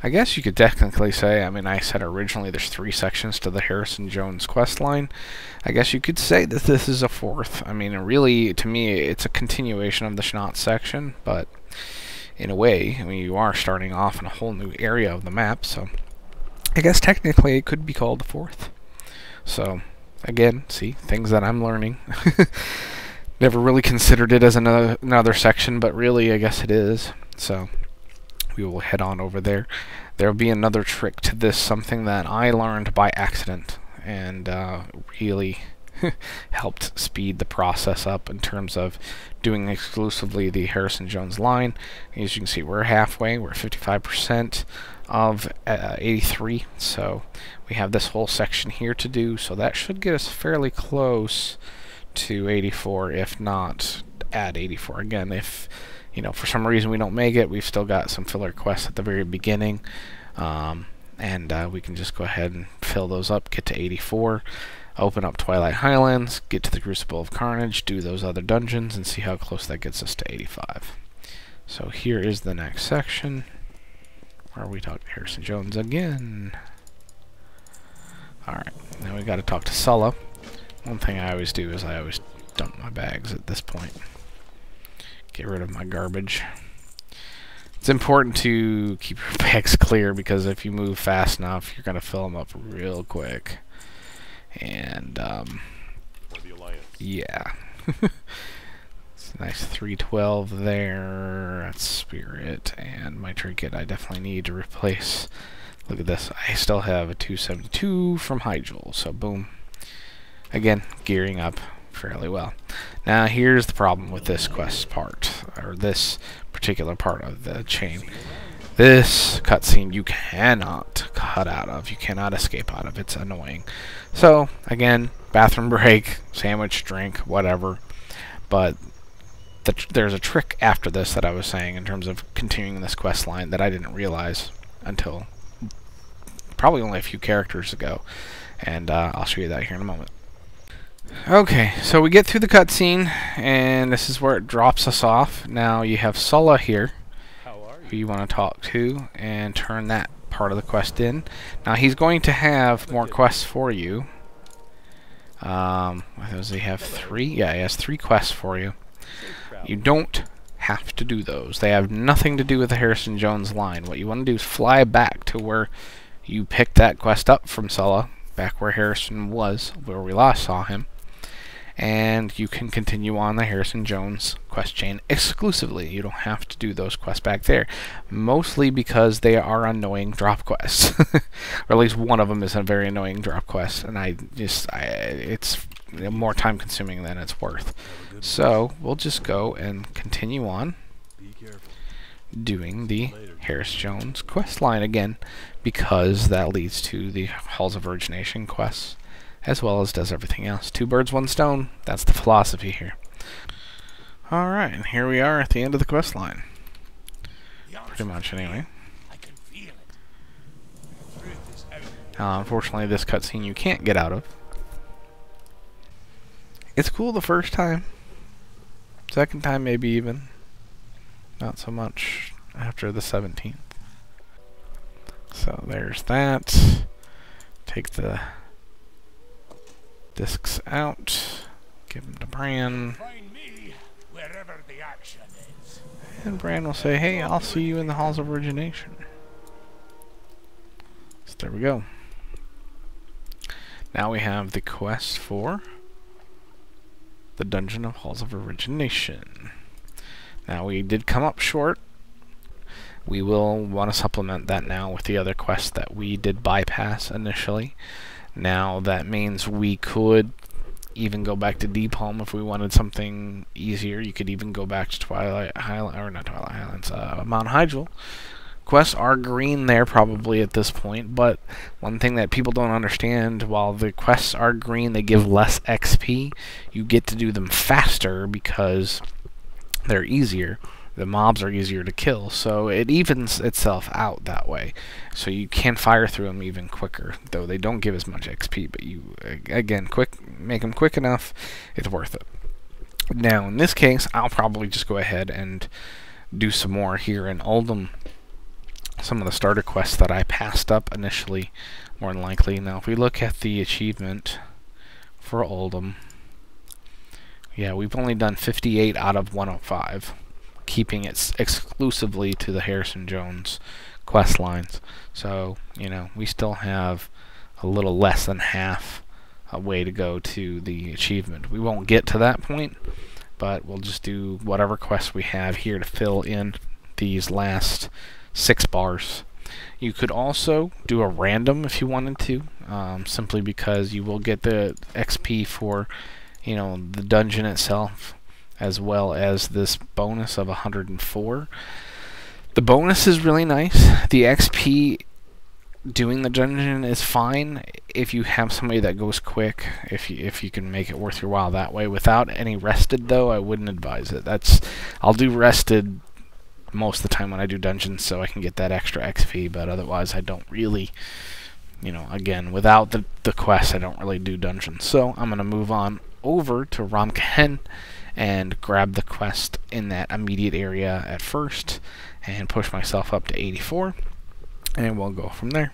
I guess you could technically say, I mean, I said originally there's 3 sections to the Harrison Jones quest line. I guess you could say that this is a 4th. I mean, really, to me, it's a continuation of the Schnott section, but in a way, I mean, you are starting off in a whole new area of the map, so I guess technically it could be called a 4th. So, again, see, things that I'm learning. Never really considered it as another section, but really, I guess it is. So, we will head on over there. There will be another trick to this, something that I learned by accident, and really helped speed the process up in terms of doing exclusively the Harrison Jones line. As you can see, we're halfway. We're 55% of 83, so we have this whole section here to do, so that should get us fairly close to 84, if not at 84. Again, if you know, for some reason we don't make it, we've still got some filler quests at the very beginning, and we can just go ahead and fill those up, get to 84, open up Twilight Highlands, get to the Crucible of Carnage, do those other dungeons, and see how close that gets us to 85. So here is the next section, where we talk to Harrison Jones again. Alright, now we gotta talk to Sulla. One thing I always do is I always dump my bags at this point. Get rid of my garbage. It's important to keep your bags clear, because if you move fast enough, you're going to fill them up real quick. And, yeah. It's a nice 312 there. That's Spirit. And my trinket I definitely need to replace. Look at this. I still have a 272 from Hyjal. So, boom. Again, gearing up fairly well. Now here's the problem with this quest part, or this particular part of the chain. This cutscene you cannot cut out of, you cannot escape out of. It's annoying. So again, bathroom break, sandwich, drink, whatever. But there's a trick after this that I was saying in terms of continuing this quest line that I didn't realize until probably only a few characters ago, and I'll show you that here in a moment. Okay, so we get through the cutscene, and this is where it drops us off. Now you have Sulla here, who you want to talk to, and turn that part of the quest in. Now he's going to have more quests for you. Does he have 3? Yeah, he has 3 quests for you. You don't have to do those. They have nothing to do with the Harrison Jones line. What you want to do is fly back to where you picked that quest up from Sulla, back where Harrison was, where we last saw him. And you can continue on the Harrison Jones quest chain exclusively. You don't have to do those quests back there. Mostly because they are annoying drop quests. Or at least one of them is a very annoying drop quest. And it's more time consuming than it's worth. So we'll just go and continue on doing the Harrison Jones quest line again, because that leads to the Halls of Origination quests, as well as does everything else. 2 birds, 1 stone. That's the philosophy here. Alright, and here we are at the end of the quest line. Pretty much, anyway. Unfortunately, this cutscene you can't get out of. It's cool the first time. Second time, maybe even. Not so much after the 17th. So there's that. Take the discs out, give them to Bran, and Bran will say, hey, I'll see you in the Halls of Origination. So there we go. Now we have the quest for the Dungeon of Halls of Origination. Now we did come up short. We will want to supplement that now with the other quests that we did bypass initially. Now that means we could even go back to Deep Home if we wanted something easier. You could even go back to Twilight Highlands, or not Twilight Highlands, Mount Hyjal. Quests are green there probably at this point, but one thing that people don't understand, while the quests are green, they give less XP. You get to do them faster because they're easier. The mobs are easier to kill, so it evens itself out that way. So you can fire through them even quicker, though they don't give as much XP, but you, again, make them quick enough, it's worth it. Now, in this case, I'll probably just go ahead and do some more here in Uldum. some of the starter quests that I passed up initially, more than likely. Now, if we look at the achievement for Uldum, yeah, we've only done 58 out of 105, keeping it exclusively to the Harrison Jones quest lines. So, you know, we still have a little less than half a way to go to the achievement. We won't get to that point, but we'll just do whatever quests we have here to fill in these last 6 bars. You could also do a random if you wanted to, simply because you will get the XP for, you know, the dungeon itself, as well as this bonus of 104. The bonus is really nice. The XP doing the dungeon is fine if you have somebody that goes quick, if you can make it worth your while that way. Without any rested, though, I wouldn't advise it. I'll do rested most of the time when I do dungeons so I can get that extra XP, but otherwise I don't really, you know, again, without the quest, I don't really do dungeons. So I'm going to move on over to Ramkhen and grab the quest in that immediate area at first and push myself up to 84, and we'll go from there.